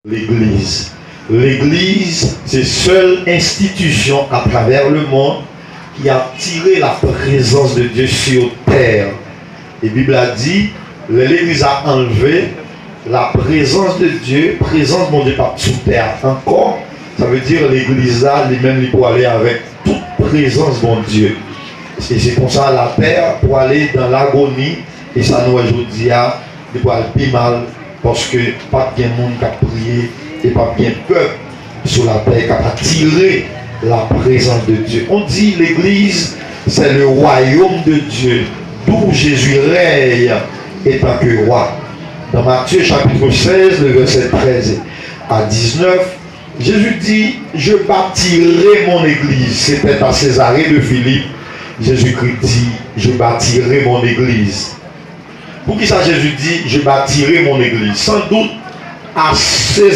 L'Église. L'Église, c'est seule institution à travers le monde qui a tiré la présence de Dieu sur terre. Et la Bible a dit, l'Église a enlevé la présence de Dieu, présence de mon Dieu pas sous terre encore. Ça veut dire l'Église là, lui-même, il peut aller avec toute présence de mon Dieu. Et c'est comme ça la terre pour aller dans l'agonie. Et ça nous aujourd'hui, il peut aller plus mal parce que pas bien de monde qui a prié et pas bien peuple sur la terre qui a tiré la présence de Dieu. On dit l'Église, c'est le royaume de Dieu, d'où Jésus règne étant que roi. Dans Matthieu chapitre 16, le verset 13 à 19, Jésus dit, je bâtirai mon église. C'était à Césarée de Philippe. Jésus-Christ dit, je bâtirai mon église. Pour qui ça Jésus dit, je bâtirai mon église? Sans doute à Césarée